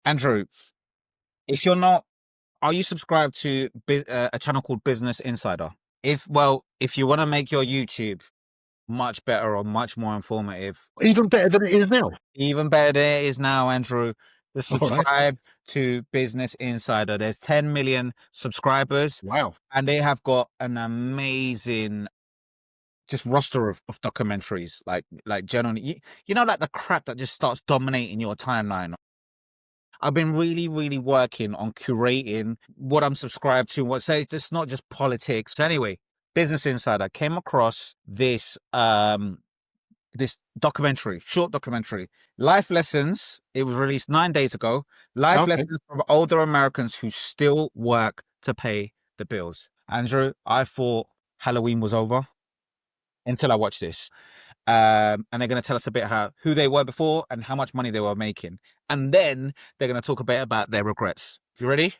Andrew, if you're not, are you subscribed to a channel called Business Insider? If you want to make your YouTube much better or much more informative, Even better than it is now. even better than it is now, Andrew, just All right. subscribe to Business Insider. There's 10 million subscribers. Wow. And they have got an amazing just roster of documentaries, like generally, you know, like the crap that just starts dominating your timeline. I've been really working on curating what I'm subscribed to, what says it's not just politics. So anyway, Business Insider came across this this documentary, short documentary, Life Lessons. It was released 9 days ago. Life Lessons from older Americans who still work to pay the bills. Andrew, I thought Halloween was over until I watched this. And they're going to tell us a bit who they were before and how much money they were making. And then they're going to talk a bit about their regrets. You ready?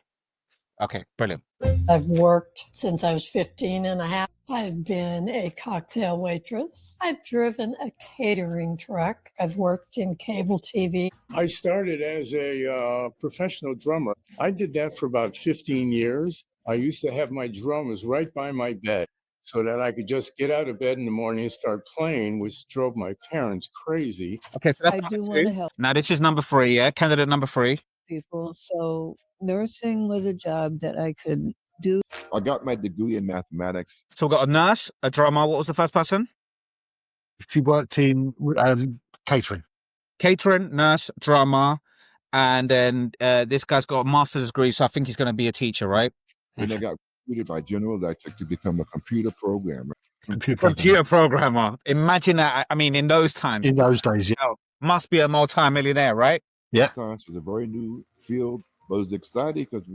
Okay, brilliant. I've worked since I was 15 and a half. I've been a cocktail waitress. I've driven a catering truck. I've worked in cable TV. I started as a professional drummer. I did that for about 15 years. I used to have my drums right by my bed so that I could just get out of bed in the morning and start playing, which drove my parents crazy. Okay, so that's I number do two. want to help Now this is number 3, yeah? Candidate number 3. people. So nursing was a job that I could do. I got my degree in mathematics. So we've got a nurse, a drummer. What was the first person? She worked in catering. Catering, nurse, drummer. And then this guy's got a master's degree, so I think he's going to be a teacher, right? And I got recruited by General Electric to become a computer programmer. Computer programmer. Imagine that. I mean, in those times. In those days, yeah. Must be a multi-millionaire, right? Yeah. Science was a very new field, but it was exciting because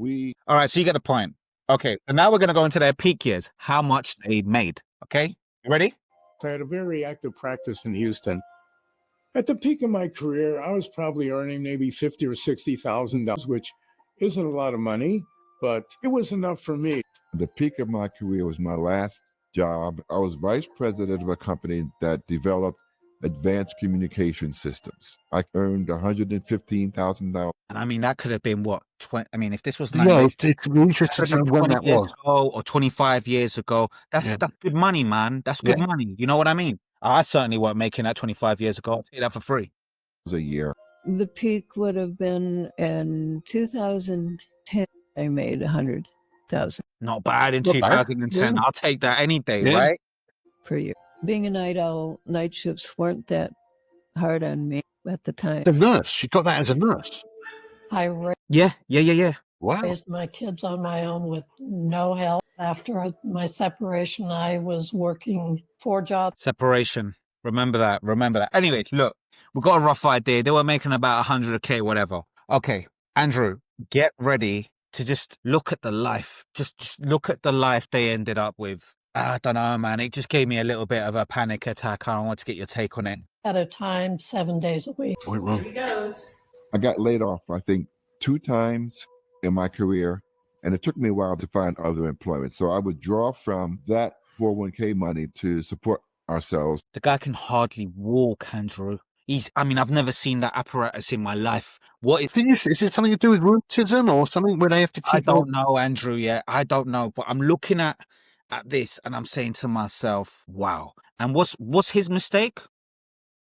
All right, so you get the point. Okay, so now we're going to go into their peak years, how much they made. Okay, you ready? I had a very active practice in Houston. At the peak of my career, I was probably earning maybe $50,000 or $60,000, which isn't a lot of money, but it was enough for me. the peak of my career was my last job. I was vice president of a company that developed advanced communication systems. I earned $115,000. And I mean, that could have been what? 20, I mean, if this was Yeah, it's interesting to know when 20 that years was. ago or 25 years ago, that's good money, man. That's good money. You know what I mean? I certainly weren't making that 25 years ago. I'll take that for free. It was a year. The peak would have been in 2010. I made 100,000 Not bad in Not bad. 2010. Yeah. I'll take that any day, Yeah. right? per year. Being a night owl, night shifts weren't that hard on me at the time. The nurse. She got that as a nurse. I Yeah. Wow. raised my kids on my own with no help. After my separation, I was working 4 jobs. Separation. Remember that. Anyway, look, we've got a rough idea. They were making about 100K, whatever. Okay, Andrew, get ready to just look at the life. Just look at the life they ended up with. I don't know, man. It just gave me a little bit of a panic attack. I want to get your take on it. At a time, 7 days a week. Went wrong. Here he goes. I got laid off, I think, 2 times in my career, and it took me a while to find other employment. So I would draw from that 401k money to support ourselves. The guy can hardly walk, Andrew. I've never seen that apparatus in my life. What is Is it something to do with rheumatism or something where they have to keep I don't know, Andrew. Yeah, I don't know. But I'm looking at this and I'm saying to myself, wow. And what's his mistake?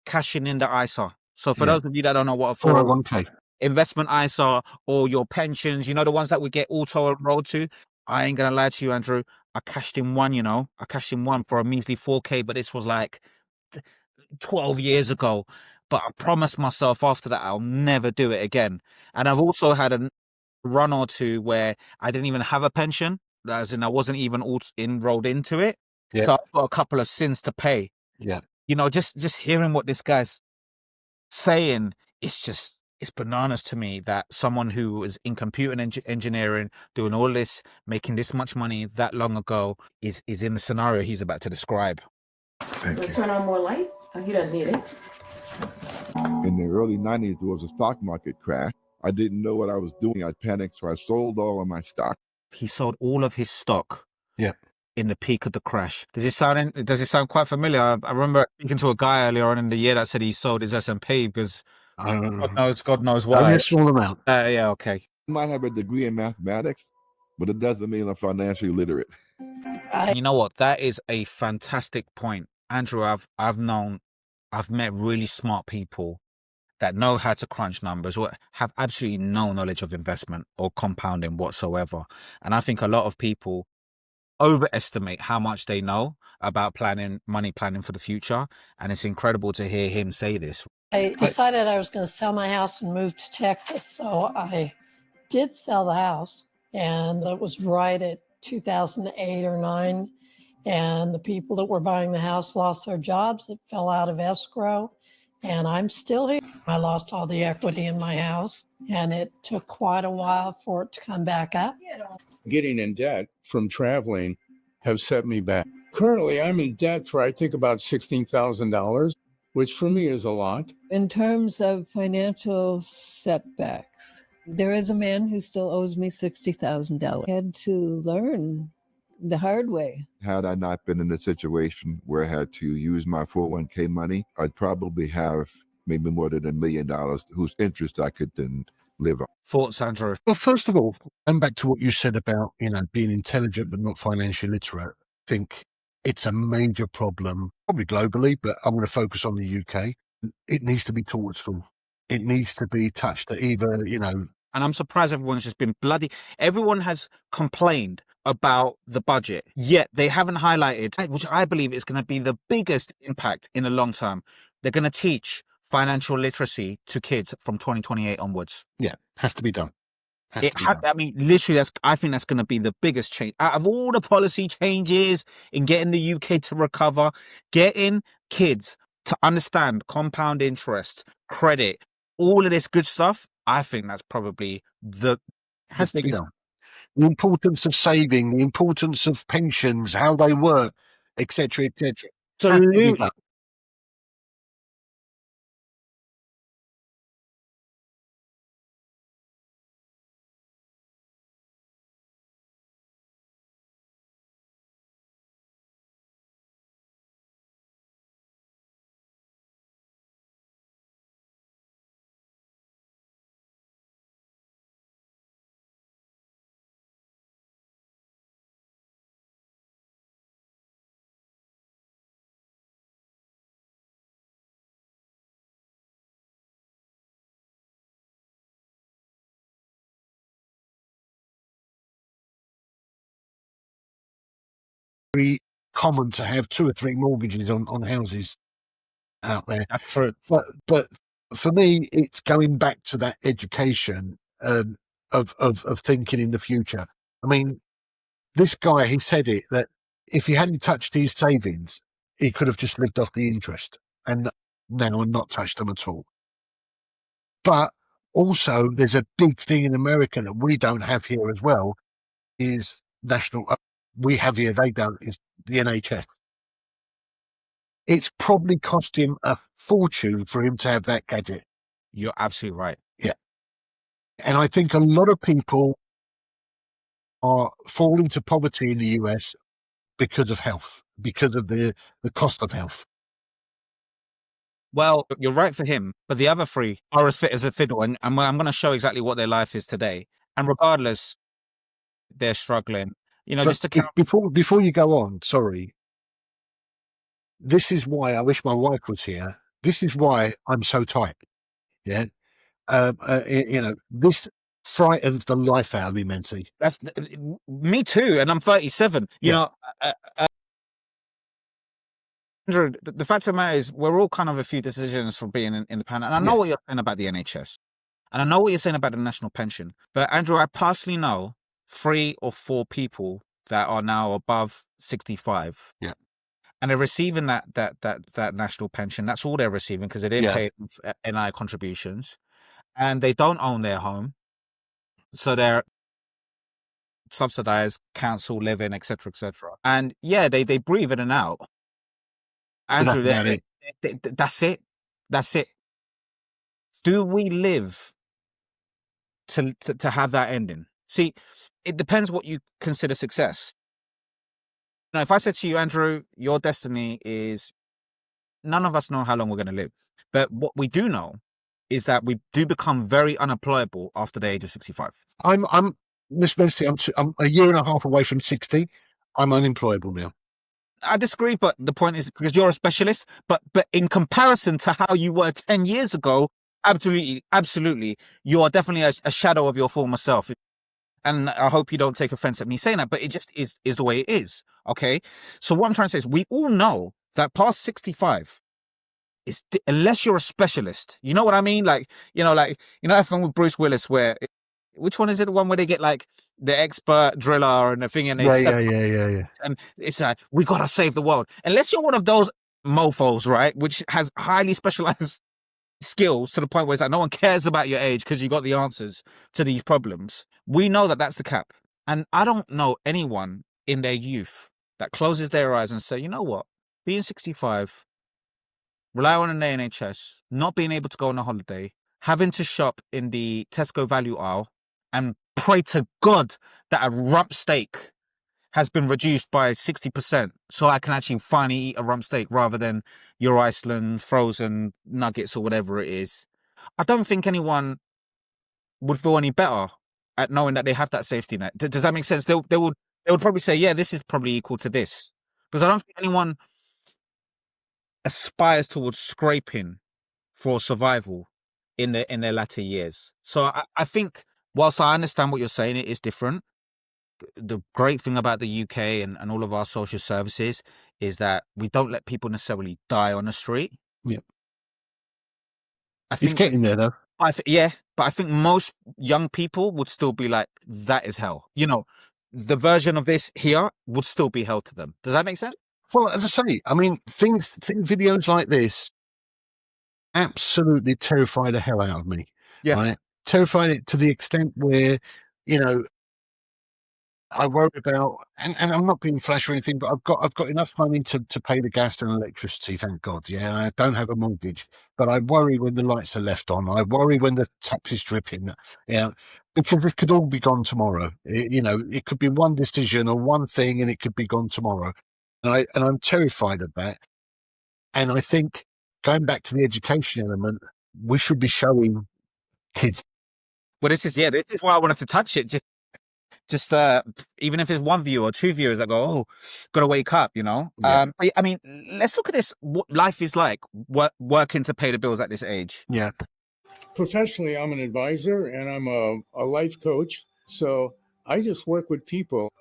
Cashing in the ISA. So for those of you that don't know what a 401k? investment ISA or your pensions, you know, the ones that we get auto enrolled to, I ain't going to lie to you, Andrew. I cashed in one, I cashed in one for a measly 4K, but this was like 12 years ago. But I promised myself after that, I'll never do it again. And I've also had a run or two where I didn't even have a pension, as in I wasn't even enrolled into it. Yeah. So I've got a couple of sins to pay. Yeah. You know, just hearing what this guy's saying, it's bananas to me that someone who was in computer engineering, doing all this, making this much money that long ago is in the scenario he's about to describe. Thank you. Turn on more light. Oh, he doesn't need it. In the early 90s, there was a stock market crash. I didn't know what I was doing. I panicked, so I sold all of my stock. He sold all of his stock. Yeah. In the peak of the crash. Does it sound quite familiar? I remember speaking to a guy earlier on in the year that said he sold his S&P because God knows Only why. a small amount. Yeah, okay. I might have a degree in mathematics, but it doesn't mean I'm financially literate. You know what? That is a fantastic point, Andrew. I've met really smart people that know how to crunch numbers or have absolutely no knowledge of investment or compounding whatsoever. And I think a lot of people overestimate how much they know about money planning for the future. And it's incredible to hear him say this. I decided I was going to sell my house and move to Texas. So I did sell the house, and that was right at 2008 or 9. And the people that were buying the house lost their jobs. It fell out of escrow, and I'm still here. I lost all the equity in my house, and it took quite a while for it to come back up. Getting in debt from traveling have set me back. Currently, I'm in debt for, I think, about $16,000, which for me is a lot. In terms of financial setbacks, there is a man who still owes me $60,000. I had to learn the hard way. Had I not been in a situation where I had to use my 401k money, I'd probably have maybe more than $1 million whose interest I could then live on. Thoughts, Andrew? Well, first of all, going back to what you said about, being intelligent but not financially literate, I think it's a major problem, probably globally, but I'm going to focus on the UK. It needs to be taught at school. It needs to be touched at either, And I'm surprised everyone's just been everyone has complained about the budget, yet they haven't highlighted, which I believe is going to be the biggest impact in the long term. They're going to teach financial literacy to kids from 2028 onwards. Yeah, has to be done. I mean, literally, I think that's going to be the biggest change out of all the policy changes in getting the UK to recover. Getting kids to understand compound interest, credit, all of this good stuff. I think that's probably Has to be done. The importance of saving, the importance of pensions, how they work, etc., etc. Absolutely. Very common to have 2 or 3 mortgages on houses out there. That's true. But for me, it's going back to that education of thinking in the future. I mean, this guy, he said it, that if he hadn't touched his savings, he could have just lived off the interest and now not touched them at all. But also, there's a big thing in America that we don't have here as well, is we have here, they don't, is the NHS. It's probably cost him a fortune for him to have that gadget. You're absolutely right. Yeah. And I think a lot of people are falling to poverty in the US because of health, because of the cost of health. Well, you're right for him, but the other 3 are as fit as a fiddle, and I'm going to show exactly what their life is today. And regardless, they're struggling. Just to before you go on, sorry. This is why I wish my wife was here. This is why I'm so tight. Yeah. This frightens the life out of me, Mency. That's me too, and I'm 37. Andrew, the fact of the matter is, we're all kind of a few decisions from being independent. And I know what you're saying about the NHS, and I know what you're saying about the national pension. But Andrew, I personally know 3 or 4 people that are now above 65. Yeah. And they're receiving that national pension. That's all they're receiving because they didn't pay NI contributions, and they don't own their home, so they're subsidized council living, etc., etc. And they breathe in and out. Andrew, that's it. That's it. Do we live to have that ending? See, it depends what you consider success. Now, if I said to you, Andrew, your destiny is, none of us know how long we're going to live. But what we do know is that we do become very unemployable after the age of 65. I'm Miss Bessie. I'm a year and a half away from 60. I'm unemployable now. I disagree, but the point is because you're a specialist, but in comparison to how you were 10 years ago, absolutely, you are definitely a shadow of your former self. And I hope you don't take offense at me saying that, but it just is the way it is. Okay. So what I'm trying to say is we all know that past 65 is, unless you're a specialist, you know what I mean? Like that film with Bruce Willis where, which one is it? The one where they get like the expert driller and the thing and they Yeah. and it's like, we gotta save the world. Unless you're one of those mofos, right, which has highly specialized skills to the point where it's like no one cares about your age because you got the answers to these problems. We know that that's the cap. And I don't know anyone in their youth that closes their eyes and say, you know what, being 65, rely on an NHS, not being able to go on a holiday, having to shop in the Tesco value aisle and pray to God that a rump steak has been reduced by 60% so I can actually finally eat a rump steak rather than your Iceland frozen nuggets or whatever it is. I don't think anyone would feel any better at knowing that they have that safety net. Does that make sense? They would probably say, yeah, this is probably equal to this. Because I don't think anyone aspires towards scraping for survival in their latter years. So I think whilst I understand what you're saying, it is different. The great thing about the UK and all of our social services is that we don't let people necessarily die on the street. Yep. I It's think getting there though. but I think most young people would still be like, that is hell. You know, the version of this here would still be hell to them. Does that make sense? Well, as I say, I mean, videos like this absolutely terrify the hell out of me. Yeah. Right? Terrified it to the extent where, I worry about, and I'm not being flash or anything, but I've got enough money to pay the gas and electricity, thank God. Yeah, and I don't have a mortgage, but I worry when the lights are left on. I worry when the tap is dripping. Yeah, because it could all be gone tomorrow. It could be one decision or one thing, and it could be gone tomorrow. And I'm terrified of that. And I think going back to the education element, we should be showing kids. Well, this is why I wanted to touch it. Just even if it's one viewer or two viewers that go, oh, gotta wake up, Yeah. I mean, let's look at this. What life is like working to pay the bills at this age. Yeah. Professionally, I'm an advisor and I'm a life coach. So I just work with people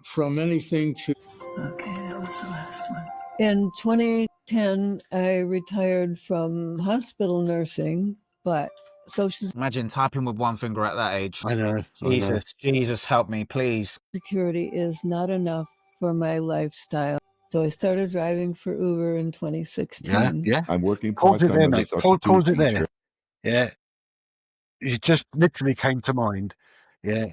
from anything to. Okay, that was the last one. In 2010, I retired from hospital nursing, but Social Imagine typing with one finger at that age. I know. Jesus, help me, please. Security is not enough for my lifestyle. So I started driving for Uber in 2016. Yeah. I'm working Pause it part-time there, as a mate. substitute Pause it teacher. there. Yeah. It just literally came to mind. Yeah.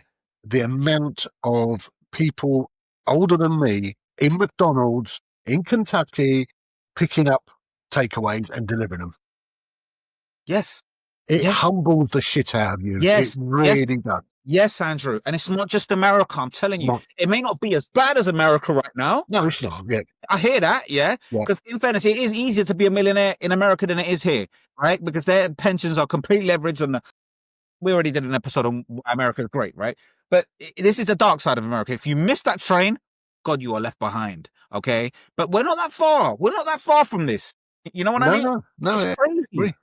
The amount of people older than me in McDonald's in Kentucky picking up takeaways and delivering them. Yes. It Yeah. humbles the shit out of you. Yes, It really does. Yes, Andrew. And it's not just America. I'm telling you, No. it may not be as bad as America right now. No, it's not. Yeah. I hear that, yeah. Yeah. Because in fairness, it is easier to be a millionaire in America than it is here, right? Because their pensions are completely leveraged on we already did an episode on why America is great, right? But this is the dark side of America. If you miss that train, God, you are left behind, okay? But we're not that far. We're not that far from this. You know what I mean? No. It's Yeah. crazy.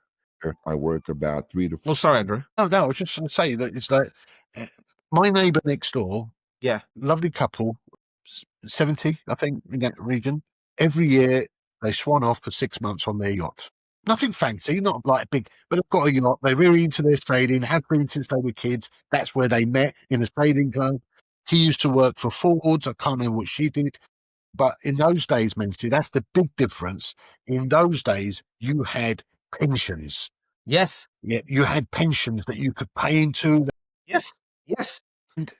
I work about 3 to 4. Oh, sorry, Andrew. No, I was just going to say that it's like my neighbour next door, Yeah. lovely couple, 70, I think, in that region. Every year they swan off for 6 months on their yacht. Nothing fancy, not like big, but they've got a yacht. They're really into their sailing, have been since they were kids. That's where they met, in a sailing club. He used to work for Fords. I can't remember what she did. But in those days, Mency, that's the big difference. In those days, you had pensions. Yes. Yeah, you had pensions that you could pay into. Yes. Yes. And,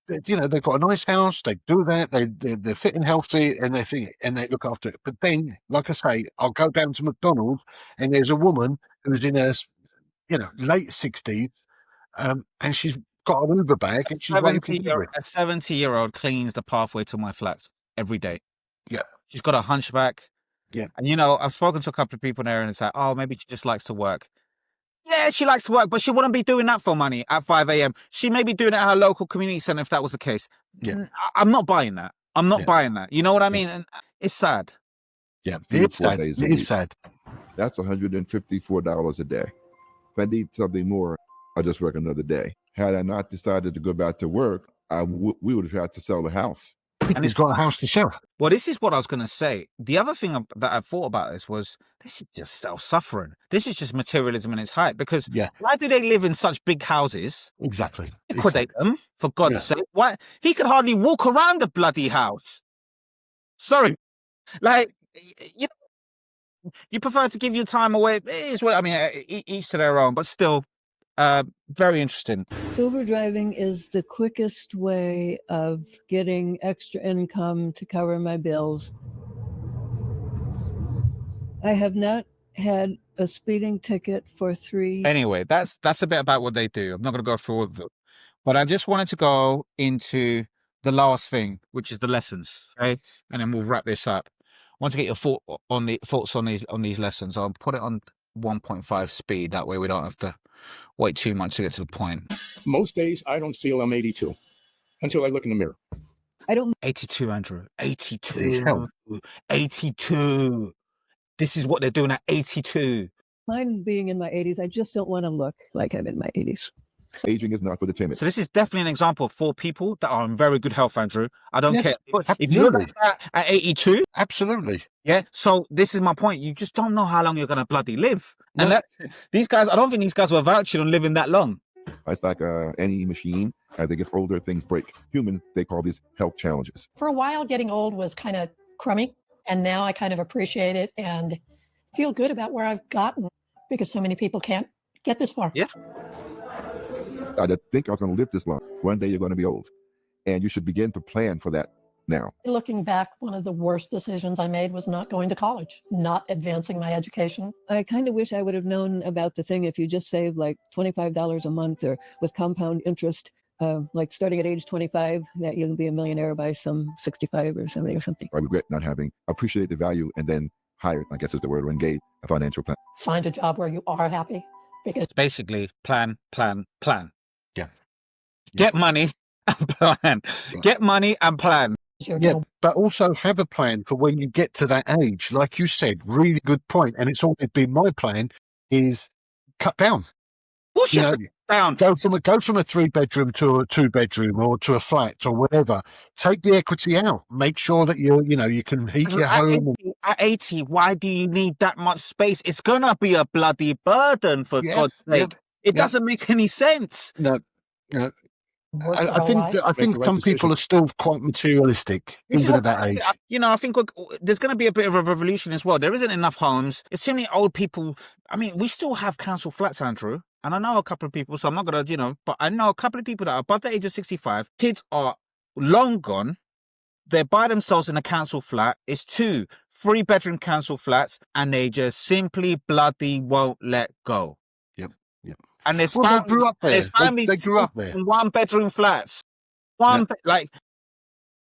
they've got a nice house. They do that. They're fit and healthy, and they look after it. But then, like I say, I'll go down to McDonald's, and there's a woman who's in her, late 60s, and she's got an Uber bag, and she's waiting for delivery. A 70-year-old cleans the pathway to my flats every day. Yeah. She's got a hunchback. Yeah. And I've spoken to a couple of people there, and it's like, oh, maybe she just likes to work. Yeah, she likes to work, but she wouldn't be doing that for money at 5 a.m. She may be doing it at her local community center if that was the case. Yeah. I'm not buying that. I'm not Yeah. buying that. You know what I Yeah. mean? And it's sad. Yeah, 3 or it's 4 sad. days a It week. is sad. That's $154 a day. If I need something more, I'll just work another day. Had I not decided to go back to work, we would have had to sell the house. And he's got a house to sell. Well, this is what I was going to say. The other thing that I thought about this was this is just self-suffering. This is just materialism in its height. Because Yeah, why do they live in such big houses? exactly. Liquidate them, for God's sake. Why? He could hardly walk around the bloody house. Sorry. Like, you prefer to give your time away. It is what I mean. Each to their own, but still, very interesting. Uber driving is the quickest way of getting extra income to cover my bills. I have not had a speeding ticket for 3 Anyway, that's a bit about what they do. I'm not going to go through all of it, but I just wanted to go into the last thing, which is the lessons. Okay, and then we'll wrap this up. I want to get your thoughts on these lessons. I'll put it on 1.5 speed. That way we don't have to wait too much to get to the point. Most days I don't feel I'm 82 until I look in the mirror. I don't 82, Andrew. Hell. 82. 82. This is what they're doing at 82. mind being in my 80s. I just don't want to look like I'm in my 80s. Aging is not for the timid. So this is definitely an example of 4 people that are in very good health, Andrew. I don't Yes, care. If you're absolutely. like that at 82, Absolutely. yeah. So this is my point. You just don't know how long you're gonna bloody live. No. And these guys, I don't think these guys were vouching on living that long. It's like any machine. As they get older, things break. Human, they call these health challenges. For a while, getting old was kind of crummy. And now I kind of appreciate it and feel good about where I've gotten because so many people can't get this far. Yeah. I didn't think I was going to live this long. One day you're going to be old. And you should begin to plan for that now. Looking back, one of the worst decisions I made was not going to college, not advancing my education. I kind of wish I would have known about the thing if you just save like $25 a month or with compound interest, like starting at age 25, that you'll be a millionaire by some 65 or 70 or something. I regret not having appreciated the value and then hired, I guess is the word, or engaged a financial plan. Find a job where you are happy because It's basically plan. Yeah. Get money and plan. Yeah. Get money and plan. you're Yeah, going but also have a plan for when you get to that age. Like you said, really good point. And it's always been my plan is cut down. Push You it know, down. go from a 3-bedroom to a 2-bedroom or to a flat or whatever. Take the equity out. Make sure that you can heat your At home. 80, at 80, why do you need that much space? It's gonna be a bloody burden, for Yeah, God's yeah, sake. It yeah. doesn't make any sense. No, to work I your whole think life. I Make think the right some people decision. are still quite materialistic This is even what- at that age. I think there's going to be a bit of a revolution as well. There isn't enough homes. There's too many old people. I mean, we still have council flats, Andrew. And I know a couple of people, so I'm not going to, but I know a couple of people that are above the age of 65. Kids are long gone. They're by themselves in a council flat. It's 2 3-bedroom council flats, and they just simply bloody won't let go. Yep. And there's Well, they families, grew up there. there's families They grew up there. in 1-bedroom flats. Like,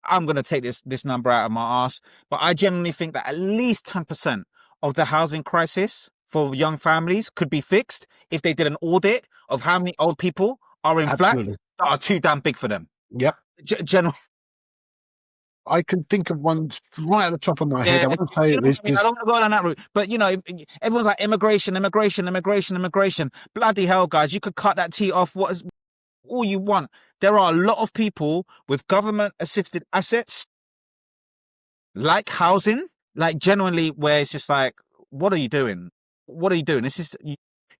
I'm going to take this number out of my ass, but I genuinely think that at least 10% of the housing crisis for young families could be fixed if they did an audit of how many old people are in Absolutely. flats that are too damn big for them. Yep. General, I can think of one right at the top of my head. I want to say you it know is what I mean? I don't want to go down that route, but everyone's like immigration. Bloody hell, guys! You could cut that T off all you want. There are a lot of people with government-assisted assets, like housing, like genuinely, where it's just like, what are you doing? What are you doing?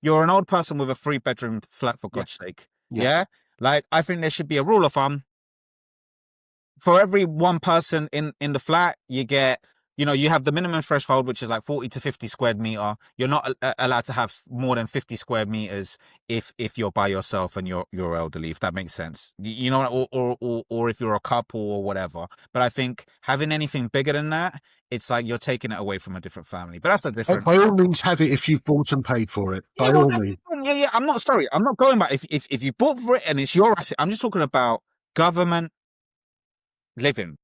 You're an old person with a 3-bedroom flat, for God's sake. Yeah. Yeah, like I think there should be a rule of thumb. For every one person in the flat, you get, you have the minimum threshold, which is like 40 to 50 square meter. You're not allowed to have more than 50 square meters if you're by yourself and you're elderly, if that makes sense. You know, or if you're a couple or whatever. But I think having anything bigger than that, it's like you're taking it away from a different family. But that's a different. By all means, have it if you've bought and paid for it. By Yeah, well, all that's means. different. Yeah. I'm not sorry. I'm not going back. If you bought for it and it's your asset, I'm just talking about government living.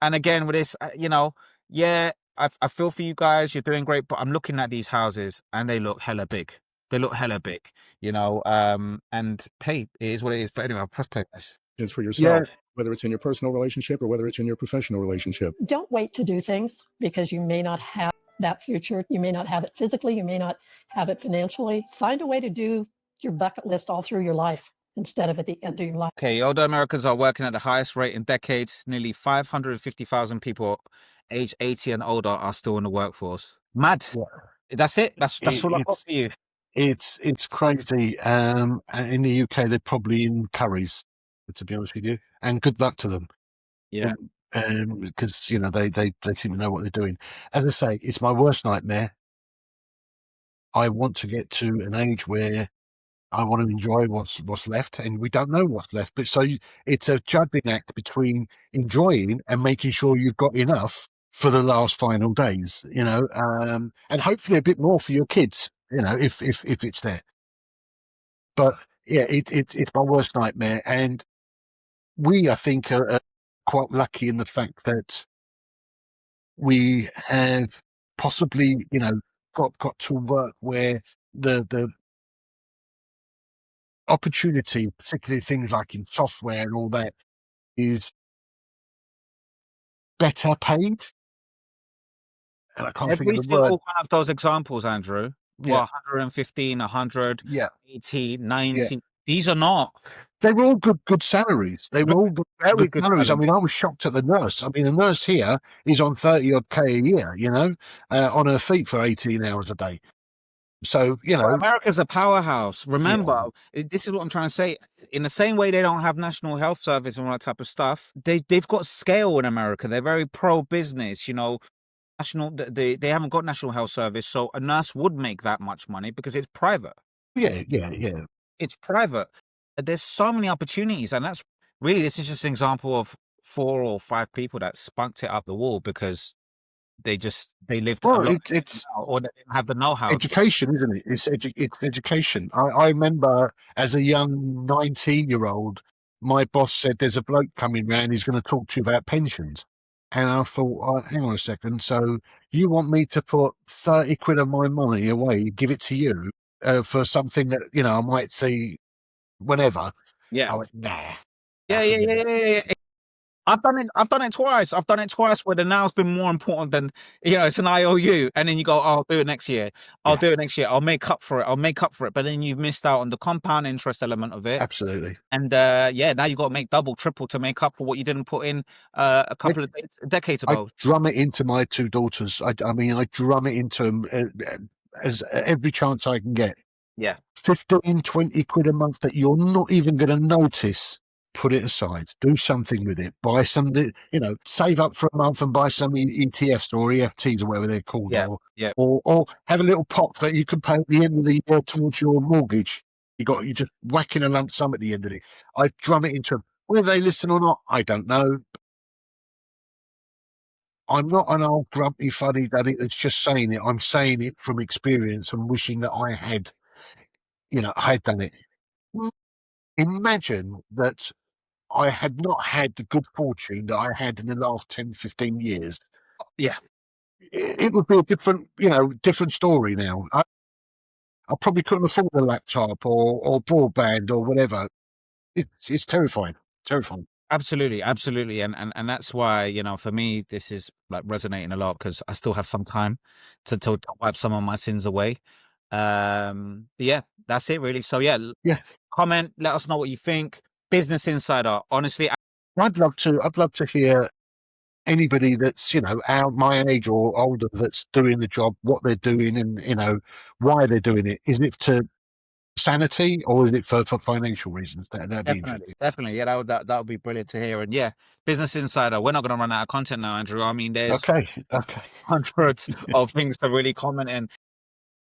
And again, with this, I feel for you guys. You're doing great, but I'm looking at these houses and they look hella big. They look hella big, you know. And hey, it is what it is. But anyway, I'll press play, guys. Is for Yeah. yourself, whether it's in your personal relationship or whether it's in your professional relationship. Don't wait to do things because you may not have that future. You may not have it physically. You may not have it financially. Find a way to do your bucket list all through your life instead of at the end of your life. Okay, older Americans are working at the highest rate in decades. Nearly 550,000 people age 80 and older are still in the workforce. Mad. Yeah. That's it. That's all I've got It's for you. it's crazy. And in the UK, they're probably in curries, to be honest with you. And good luck to them. Yeah. Because you know they seem to know what they're doing. As I say, it's my worst nightmare. I want to get to an age where I want to enjoy what's left, and we don't know what's left. But it's a juggling act between enjoying and making sure you've got enough for the last final days, you know, and hopefully a bit more for your kids, you know, if it's there. But yeah, it's my worst nightmare, and we, I think, are quite lucky in the fact that we have possibly, you know, got to work where the opportunity, particularly things like in software and all that, is better paid. And I can't think Every of the word. single one of those examples, Andrew, Yeah, 115, 100, yeah, 80, 90. yeah. These are not They were all good salaries. They were all very good good salaries. I salaries. mean, I was shocked at the nurse. I mean, a nurse here is on 30 odd K a year, you know, on her feet for 18 hours a day. So, you Well, know, America's a powerhouse. yeah, Remember, this is what I'm trying to say. In the same way they don't have national health service and all that type of stuff, they've got scale in America. They're very pro business, you know. They haven't got national health service, so a nurse would make that much money because it's private. yeah. It's private. There's so many opportunities, and that's really, this is just an example of 4 or 5 people that spunked it up the wall because they lived a Well, lot it's or they didn't have the know-how. education, isn't it? It's education. I remember as a young 19-year-old, my boss said, "There's a bloke coming round. He's going to talk to you about pensions." And I thought, oh, hang on a second. So you want me to put 30 quid of my money away, give it to you for something that, you know, I might see whenever? Yeah. I went, nah. Yeah. I've done it twice. I've done it twice where the now's been more important than, you know, it's an IOU. And then you go, oh, I'll do it next year. I'll do it next year. I'll make up for it. But then you've missed out on the compound interest element of it. Absolutely. And yeah, now you've got to make double, triple to make up for what you didn't put in a couple of decades I ago. drum it into my 2 daughters. I mean, I drum it into them as every chance I can get. Yeah. 15, 20 quid a month that you're not even going to notice. Put it aside. Do something with it. Buy some, you know, save up for a month and buy some ETFs or EFTs or whatever they're called. Yeah. Or have a little pot that you can pay at the end of the year towards your mortgage. You just whack in a lump sum at the end of it. I drum it into them. Whether they listen or not, I don't know. I'm not an old grumpy fuddy duddy that's just saying it. I'm saying it from experience and wishing that I had, you know, I had done it. Imagine that I had not had the good fortune that I had in the last 10, 15 years. Yeah. It would be a different story now. I probably couldn't afford a laptop or broadband or whatever. It's terrifying. Terrifying. Absolutely. And that's why, you know, for me, this is like resonating a lot because I still have some time to wipe some of my sins away. But yeah, that's it really. So yeah. Comment, let us know what you think. Business Insider, honestly. I'd love to hear anybody that's, you know, my age or older that's doing the job, what they're doing and, you know, why they're doing it. Is it to sanity or is it for financial reasons? That'd be interesting. Definitely. Yeah, that would be brilliant to hear. And yeah, Business Insider, we're not going to run out of content now, Andrew. I mean, there's hundreds of things to really comment in.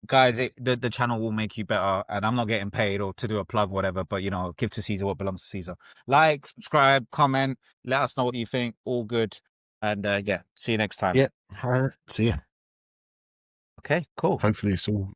Guys, the channel will make you better, and I'm not getting paid or to do a plug, whatever, but, you know, give to Caesar what belongs to Caesar. Like, subscribe, comment, let us know what you think. All good. And yeah, see you next time. Yeah, see ya. Okay, cool. Hopefully it's all